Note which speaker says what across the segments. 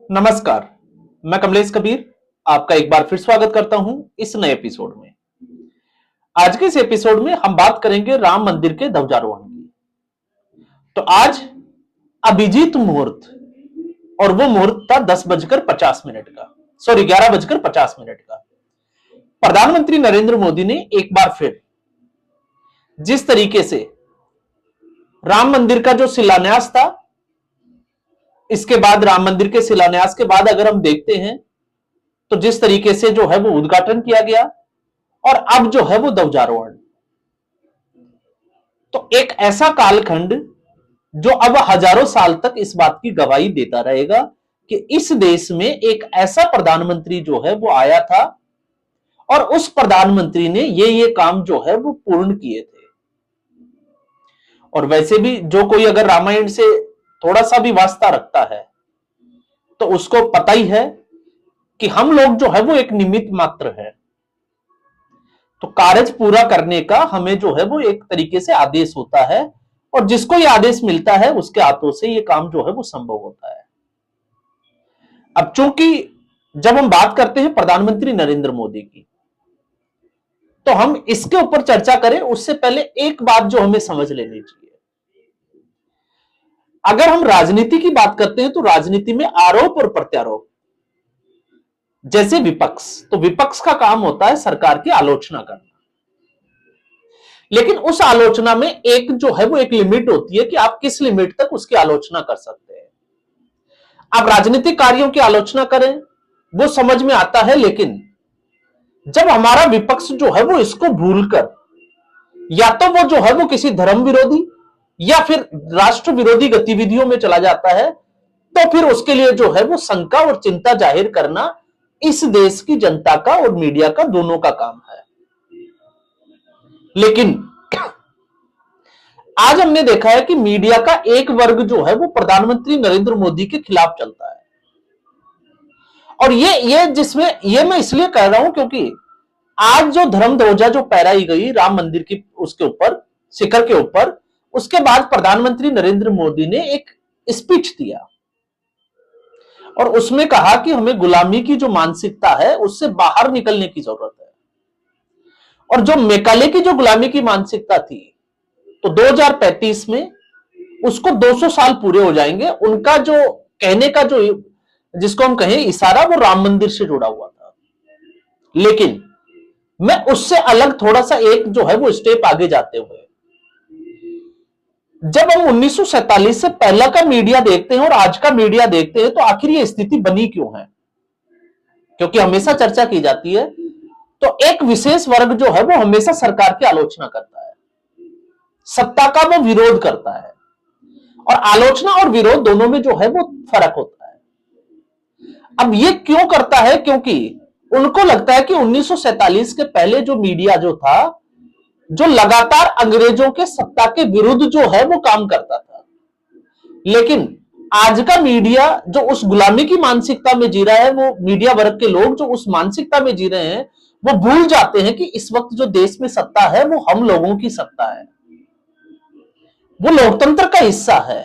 Speaker 1: नमस्कार। मैं कमलेश कबीर आपका एक बार फिर स्वागत करता हूं इस नए एपिसोड में। आज के इस एपिसोड में हम बात करेंगे राम मंदिर के ध्वजारोहण की। तो आज अभिजीत मुहूर्त, और वो मुहूर्त था 10:50 का, सॉरी 11:50 का। प्रधानमंत्री नरेंद्र मोदी ने एक बार फिर जिस तरीके से राम मंदिर का जो शिलान्यास था, इसके बाद राम मंदिर के शिलान्यास के बाद अगर हम देखते हैं तो जिस तरीके से जो है वो उद्घाटन किया गया और अब जो है वो ध्वजारोहण, तो एक ऐसा कालखंड जो अब हजारों साल तक इस बात की गवाही देता रहेगा कि इस देश में एक ऐसा प्रधानमंत्री जो है वो आया था और उस प्रधानमंत्री ने ये काम जो है वो पूर्ण किए थे। और वैसे भी जो कोई अगर रामायण से थोड़ा सा भी वास्ता रखता है तो उसको पता ही है कि हम लोग जो है वो एक निमित्त मात्र है। तो कार्य पूरा करने का हमें जो है वो एक तरीके से आदेश होता है और जिसको ये आदेश मिलता है उसके हाथों से ये काम जो है वो संभव होता है। अब चूंकि जब हम बात करते हैं प्रधानमंत्री नरेंद्र मोदी की, तो हम इसके ऊपर चर्चा करें उससे पहले एक बात जो हमें समझ लेनी चाहिए। अगर हम राजनीति की बात करते हैं तो राजनीति में आरोप और प्रत्यारोप, जैसे विपक्ष, तो विपक्ष का काम होता है सरकार की आलोचना करना, लेकिन उस आलोचना में एक जो है वो एक लिमिट होती है कि आप किस लिमिट तक उसकी आलोचना कर सकते हैं। आप राजनीतिक कार्यों की आलोचना करें वो समझ में आता है, लेकिन जब हमारा विपक्ष जो है वो इसको भूलकर या तो वो जो है वो किसी धर्म विरोधी या फिर राष्ट्र विरोधी गतिविधियों में चला जाता है, तो फिर उसके लिए जो है वो शंका और चिंता जाहिर करना इस देश की जनता का और मीडिया का दोनों का काम है। लेकिन आज हमने देखा है कि मीडिया का एक वर्ग जो है वो प्रधानमंत्री नरेंद्र मोदी के खिलाफ चलता है। और ये मैं इसलिए कह रहा हूं क्योंकि आज जो धर्म ध्वजा जो फहराई गई राम मंदिर की उसके ऊपर, शिखर के ऊपर, उसके बाद प्रधानमंत्री नरेंद्र मोदी ने एक स्पीच दिया और उसमें कहा कि हमें गुलामी की जो मानसिकता है उससे बाहर निकलने की जरूरत है। और जो मैकाले की जो गुलामी की मानसिकता थी, तो 2035 में उसको 200 साल पूरे हो जाएंगे। उनका जो कहने का जो जिसको हम कहें इशारा, वो राम मंदिर से जुड़ा हुआ था। लेकिन मैं उससे अलग थोड़ा सा एक जो है वो स्टेप आगे जाते हुए, जब हम 1947 से पहला का मीडिया देखते हैं और आज का मीडिया देखते हैं, तो आखिर ये स्थिति बनी क्यों है? क्योंकि हमेशा चर्चा की जाती है तो एक विशेष वर्ग जो है वो हमेशा सरकार की आलोचना करता है, सत्ता का वो विरोध करता है, और आलोचना और विरोध दोनों में जो है वो फर्क होता है। अब ये क्यों करता है? क्योंकि उनको लगता है कि 1947 के पहले जो मीडिया जो था, जो लगातार अंग्रेजों के सत्ता के विरुद्ध जो है वो काम करता था, लेकिन आज का मीडिया जो उस गुलामी की मानसिकता में जी रहा है, वो मीडिया वर्ग के लोग जो उस मानसिकता में जी रहे हैं, वो भूल जाते हैं कि इस वक्त जो देश में सत्ता है वो हम लोगों की सत्ता है, वो लोकतंत्र का हिस्सा है।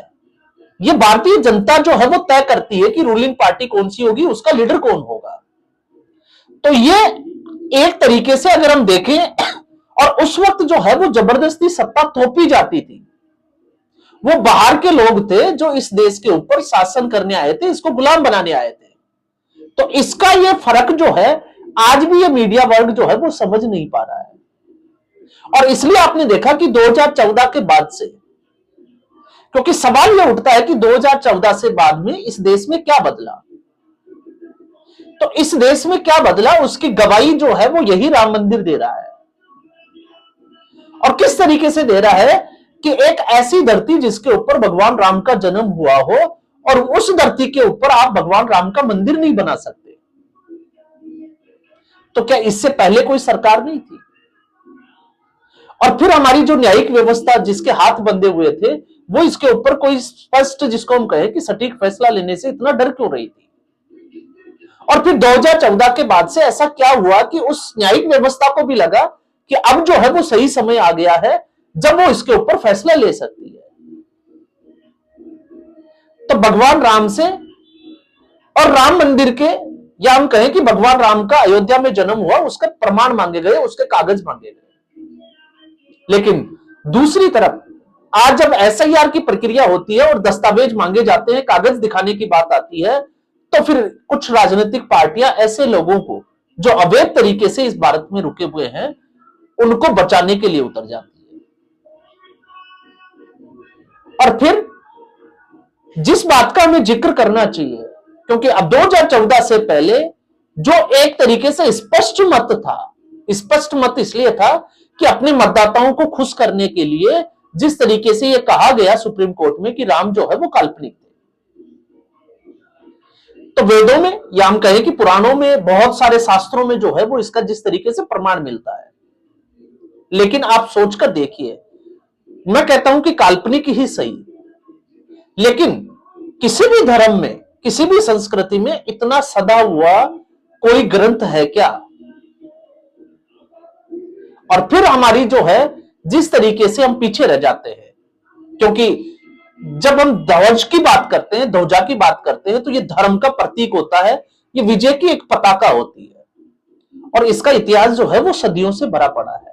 Speaker 1: ये भारतीय जनता जो है वो तय करती है कि रूलिंग पार्टी कौन सी होगी, उसका लीडर कौन होगा। तो ये एक तरीके से अगर हम देखें, और उस वक्त जो है वो जबरदस्ती सत्ता थोपी जाती थी, वो बाहर के लोग थे जो इस देश के ऊपर शासन करने आए थे, इसको गुलाम बनाने आए थे। तो इसका ये फर्क जो है आज भी ये मीडिया वर्ग जो है वो समझ नहीं पा रहा है। और इसलिए आपने देखा कि 2014 के बाद से, क्योंकि सवाल यह उठता है कि 2014 से बाद में इस देश में क्या बदला, तो इस देश में क्या बदला उसकी गवाही जो है वो यही राम मंदिर दे रहा है। और किस तरीके से दे रहा है कि एक ऐसी धरती जिसके ऊपर भगवान राम का जन्म हुआ हो, और उस धरती के ऊपर आप भगवान राम का मंदिर नहीं बना सकते। तो क्या इससे पहले कोई सरकार नहीं थी? और फिर हमारी जो न्यायिक व्यवस्था जिसके हाथ बंधे हुए थे, वो इसके ऊपर कोई स्पष्ट, जिसको हम कहें कि सटीक फैसला लेने से इतना डर क्यों रही थी? और फिर 2014 के बाद से ऐसा क्या हुआ कि उस न्यायिक व्यवस्था को भी लगा कि अब जो है वो सही समय आ गया है जब वो इसके ऊपर फैसला ले सकती है। तो भगवान राम से और राम मंदिर के, या हम कहें कि भगवान राम का अयोध्या में जन्म हुआ, उसके प्रमाण मांगे गए, उसके कागज मांगे गए। लेकिन दूसरी तरफ आज जब एसआईआर की प्रक्रिया होती है और दस्तावेज मांगे जाते हैं, कागज दिखाने की बात आती है, तो फिर कुछ राजनीतिक पार्टियां ऐसे लोगों को जो अवैध तरीके से इस भारत में रुके हुए हैं, उनको बचाने के लिए उतर जाती है। और फिर जिस बात का हमें जिक्र करना चाहिए, क्योंकि अब 2014 से पहले जो एक तरीके से स्पष्ट मत था, स्पष्ट मत इसलिए था कि अपने मतदाताओं को खुश करने के लिए जिस तरीके से यह कहा गया सुप्रीम कोर्ट में कि राम जो है वो काल्पनिक थे, तो वेदों में या हम कहें कि पुराणों में, बहुत सारे शास्त्रों में जो है वो इसका जिस तरीके से प्रमाण मिलता है। लेकिन आप सोचकर देखिए, मैं कहता हूं कि काल्पनिक ही सही, लेकिन किसी भी धर्म में, किसी भी संस्कृति में इतना सदा हुआ कोई ग्रंथ है क्या? और फिर हमारी जो है जिस तरीके से हम पीछे रह जाते हैं, क्योंकि जब हम ध्वज की बात करते हैं, ध्वजा की बात करते हैं, तो ये धर्म का प्रतीक होता है, ये विजय की एक पताका होती है, और इसका इतिहास जो है वो सदियों से भरा पड़ा है।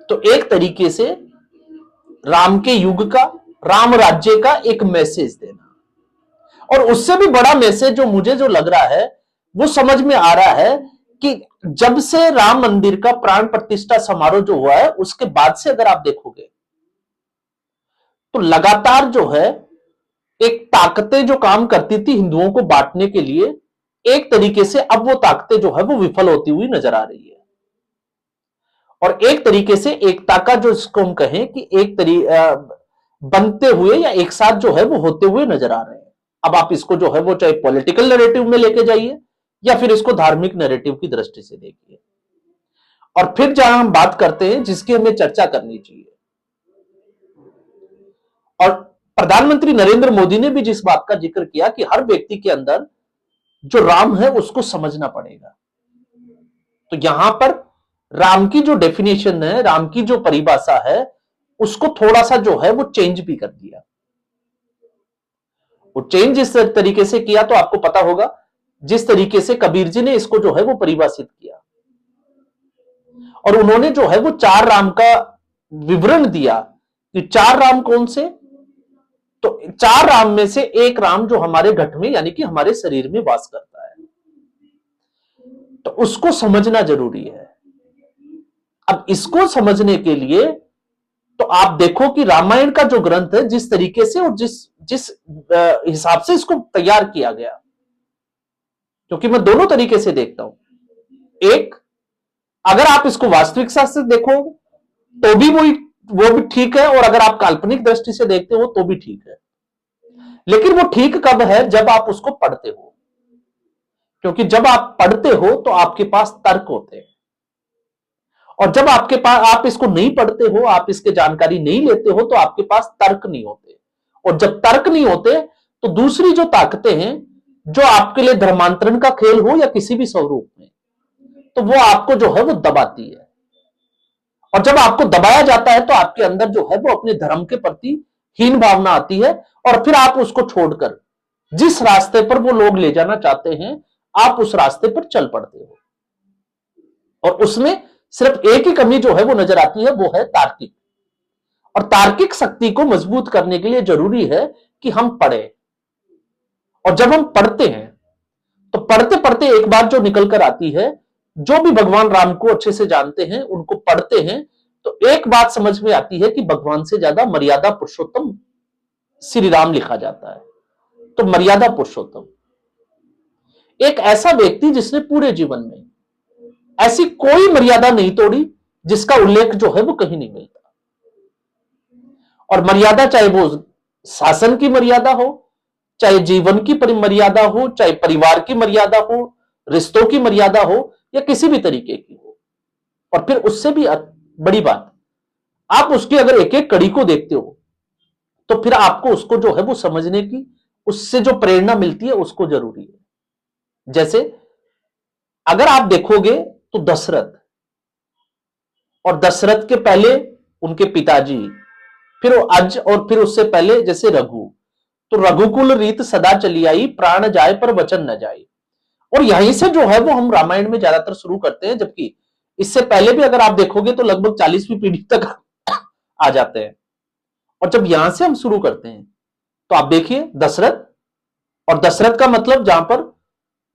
Speaker 1: तो एक तरीके से राम के युग का, राम राज्य का एक मैसेज देना, और उससे भी बड़ा मैसेज जो मुझे जो लग रहा है वो समझ में आ रहा है कि जब से राम मंदिर का प्राण प्रतिष्ठा समारोह जो हुआ है, उसके बाद से अगर आप देखोगे तो लगातार जो है एक ताकतें जो काम करती थी हिंदुओं को बांटने के लिए, एक तरीके से अब वो ताकतें जो है वो विफल होती हुई नजर आ रही है। और एक तरीके से एकता का जो इसको हम कहें कि एक बनते हुए या एक साथ जो है वो होते हुए नजर आ रहे हैं। अब आप इसको जो है वो चाहे पॉलिटिकल नैरेटिव में लेके जाइए या फिर इसको धार्मिक नैरेटिव की दृष्टि से देखिए। और फिर जहां हम बात करते हैं जिसकी हमें चर्चा करनी चाहिए, और प्रधानमंत्री नरेंद्र मोदी ने भी जिस बात का जिक्र किया कि हर व्यक्ति के अंदर जो राम है उसको समझना पड़ेगा, तो यहां पर राम की जो डेफिनेशन है, राम की जो परिभाषा है, उसको थोड़ा सा जो है वो चेंज भी कर दिया। वो चेंज इस तरीके से किया, तो आपको पता होगा जिस तरीके से कबीर जी ने इसको जो है वो परिभाषित किया, और उन्होंने जो है वो 4 राम का विवरण दिया कि 4 राम कौन से, तो 4 राम में से एक राम जो हमारे घट में यानी कि हमारे शरीर में वास करता है, तो उसको समझना जरूरी है। अब इसको समझने के लिए तो आप देखो कि रामायण का जो ग्रंथ है, जिस तरीके से और जिस जिस हिसाब से इसको तैयार किया गया, क्योंकि मैं दोनों तरीके से देखता हूं, एक अगर आप इसको वास्तविकता से देखो तो भी वो भी ठीक है, और अगर आप काल्पनिक दृष्टि से देखते हो तो भी ठीक है। लेकिन वो ठीक कब है? जब आप उसको पढ़ते हो, क्योंकि जब आप पढ़ते हो तो आपके पास तर्क होते हैं, और जब आपके पास आप इसको नहीं पढ़ते हो, आप इसके जानकारी नहीं लेते हो, तो आपके पास तर्क नहीं होते, और जब तर्क नहीं होते तो दूसरी जो ताकतें हैं जो आपके लिए धर्मांतरण का खेल हो या किसी भी स्वरूप में, तो वो आपको जो है वो दबाती है, और जब आपको दबाया जाता है तो आपके अंदर जो है वो अपने धर्म के प्रति हीन भावना आती है, और फिर आप उसको छोड़कर जिस रास्ते पर वो लोग ले जाना चाहते हैं आप उस रास्ते पर चल पड़ते हो, और उसमें सिर्फ एक ही कमी जो है वो नजर आती है, वो है तार्किक। और तार्किक शक्ति को मजबूत करने के लिए जरूरी है कि हम पढ़ें, और जब हम पढ़ते हैं तो पढ़ते पढ़ते एक बात जो निकल कर आती है, जो भी भगवान राम को अच्छे से जानते हैं उनको पढ़ते हैं, तो एक बात समझ में आती है कि भगवान से ज्यादा मर्यादा पुरुषोत्तम श्री राम लिखा जाता है। तो मर्यादा पुरुषोत्तम एक ऐसा व्यक्ति जिसने पूरे जीवन में ऐसी कोई मर्यादा नहीं तोड़ी जिसका उल्लेख जो है वो कहीं नहीं मिलता। और मर्यादा चाहे वो शासन की मर्यादा हो, चाहे जीवन की मर्यादा हो, चाहे परिवार की मर्यादा हो, रिश्तों की मर्यादा हो, या किसी भी तरीके की हो। और फिर उससे भी बड़ी बात, आप उसकी अगर एक एक कड़ी को देखते हो तो फिर आपको उसको जो है वो समझने की, उससे जो प्रेरणा मिलती है उसको जरूरी है। जैसे अगर आप देखोगे तो दशरथ, और दशरथ के पहले उनके पिताजी, फिर अज, और फिर उससे पहले जैसे रघु, तो रघुकुल रीत सदा चली आई, प्राण जाए पर वचन न जाए। और यहीं से जो है वो हम रामायण में ज्यादातर शुरू करते हैं, जबकि इससे पहले भी अगर आप देखोगे तो लगभग 40वीं पीढ़ी तक आ जाते हैं। और जब यहां से हम शुरू करते हैं तो आप देखिए दशरथ, और दशरथ का मतलब जहां पर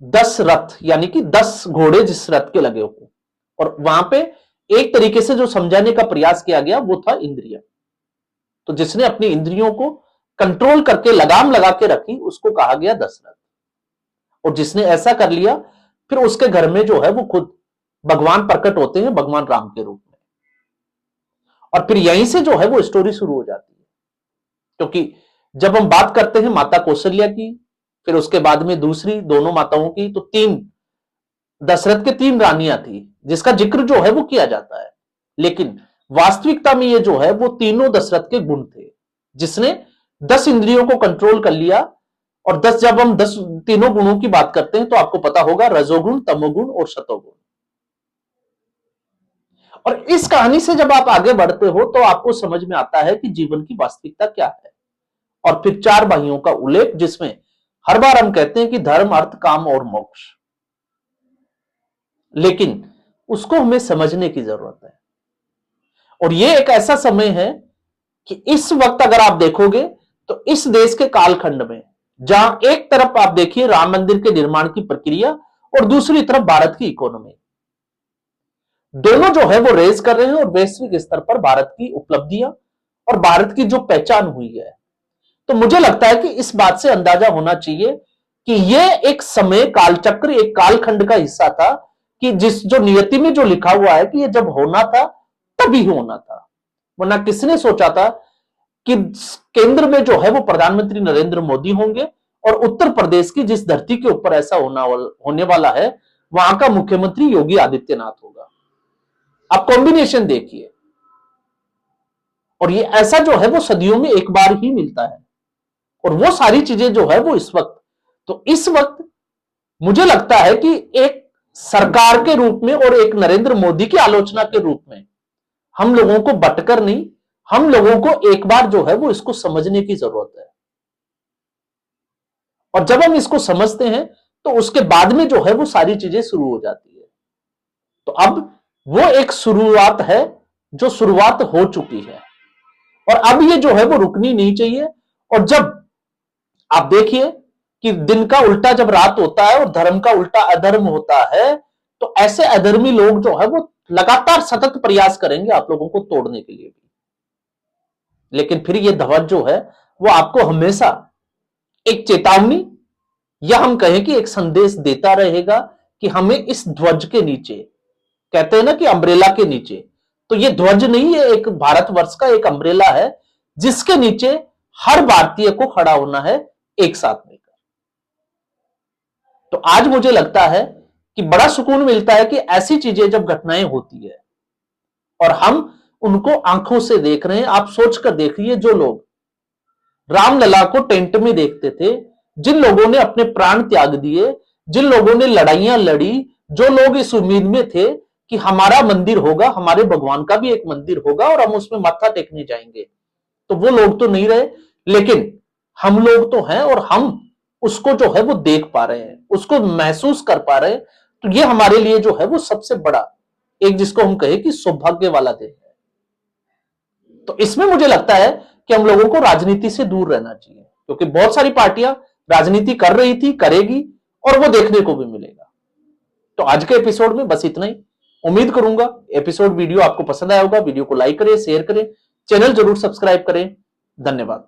Speaker 1: 10 रथ यानी कि 10 घोड़े जिस रथ के लगे हो, और वहां पे एक तरीके से जो समझाने का प्रयास किया गया वो था इंद्रिय। तो जिसने अपनी इंद्रियों को कंट्रोल करके लगाम लगा के रखी उसको कहा गया दशरथ। और जिसने ऐसा कर लिया फिर उसके घर में जो है वो खुद भगवान प्रकट होते हैं, भगवान राम के रूप में। और फिर यहीं से जो है वो स्टोरी शुरू हो जाती है, क्योंकि जब हम बात करते हैं माता कौशल्या की, फिर उसके बाद में दूसरी दोनों माताओं की, तो 3 दशरथ के 3 रानियां थी जिसका जिक्र जो है वो किया जाता है। लेकिन वास्तविकता में ये जो है वो तीनों दशरथ के गुण थे, जिसने 10 इंद्रियों को कंट्रोल कर लिया। और 10 जब हम 10 तीनों गुणों की बात करते हैं तो आपको पता होगा रजोगुण, तमोगुण और सतोगुण। और इस कहानी से जब आप आगे बढ़ते हो तो आपको समझ में आता है कि जीवन की वास्तविकता क्या है। और फिर 4 भाइयों का उल्लेख, जिसमें हर बार हम कहते हैं कि धर्म, अर्थ, काम और मोक्ष, लेकिन उसको हमें समझने की जरूरत है। और यह एक ऐसा समय है कि इस वक्त अगर आप देखोगे तो इस देश के कालखंड में, जहां एक तरफ आप देखिए राम मंदिर के निर्माण की प्रक्रिया और दूसरी तरफ भारत की इकोनॉमी, दोनों जो है वो रेज कर रहे हैं, और वैश्विक स्तर पर भारत की उपलब्धियां और भारत की जो पहचान हुई है, तो मुझे लगता है कि इस बात से अंदाजा होना चाहिए कि यह एक समय कालचक्र, एक कालखंड का हिस्सा था, कि जिस जो नियति में जो लिखा हुआ है कि यह जब होना था तभी होना था। वरना किसने सोचा था कि केंद्र में जो है वो प्रधानमंत्री नरेंद्र मोदी होंगे और उत्तर प्रदेश की जिस धरती के ऊपर ऐसा होने वाला है वहां का मुख्यमंत्री योगी आदित्यनाथ होगा। आप कॉम्बिनेशन देखिए। और ये ऐसा जो है वो सदियों में एक बार ही मिलता है, और वो सारी चीजें जो है वो इस वक्त, तो इस वक्त मुझे लगता है कि एक सरकार के रूप में और एक नरेंद्र मोदी की आलोचना के रूप में हम लोगों को बटकर नहीं, हम लोगों को एक बार जो है वो इसको समझने की जरूरत है। और जब हम इसको समझते हैं तो उसके बाद में जो है वो सारी चीजें शुरू हो जाती है। तो अब वो एक शुरुआत है जो शुरुआत हो चुकी है, और अब ये जो है वो रुकनी नहीं चाहिए। और जब आप देखिए कि दिन का उल्टा जब रात होता है और धर्म का उल्टा अधर्म होता है, तो ऐसे अधर्मी लोग जो है वो लगातार सतत प्रयास करेंगे आप लोगों को तोड़ने के लिए भी। लेकिन फिर ये ध्वज जो है वो आपको हमेशा एक चेतावनी, या हम कहें कि एक संदेश देता रहेगा कि हमें इस ध्वज के नीचे, कहते हैं ना कि अम्ब्रेला के नीचे, तो ये ध्वज नहीं है, एक भारतवर्ष का एक अम्ब्रेला है जिसके नीचे हर भारतीय को खड़ा होना है एक साथ मिलकर। तो आज मुझे लगता है कि बड़ा सुकून मिलता है कि ऐसी चीजें जब घटनाएं होती है और हम उनको आंखों से देख रहे हैं। आप सोच कर देखिए, जो लोग रामलला को टेंट में देखते थे, जिन लोगों ने अपने प्राण त्याग दिए, जिन लोगों ने लड़ाइयां लड़ी, जो लोग इस उम्मीद में थे कि हमारा मंदिर होगा, हमारे भगवान का भी एक मंदिर होगा और हम उसमें माथा टेकने जाएंगे, तो वो लोग तो नहीं रहे, लेकिन हम लोग तो हैं और हम उसको जो है वो देख पा रहे हैं, उसको महसूस कर पा रहे हैं। तो ये हमारे लिए जो है वो सबसे बड़ा एक, जिसको हम कहे कि सौभाग्य वाला दिन है। तो इसमें मुझे लगता है कि हम लोगों को राजनीति से दूर रहना चाहिए, क्योंकि बहुत सारी पार्टियां राजनीति कर रही थी, करेगी, और वो देखने को भी मिलेगा। तो आज के एपिसोड में बस इतना ही। उम्मीद करूंगा एपिसोड वीडियो आपको पसंद आया होगा। वीडियो को लाइक करें, शेयर करें, चैनल जरूर सब्सक्राइब करें। धन्यवाद।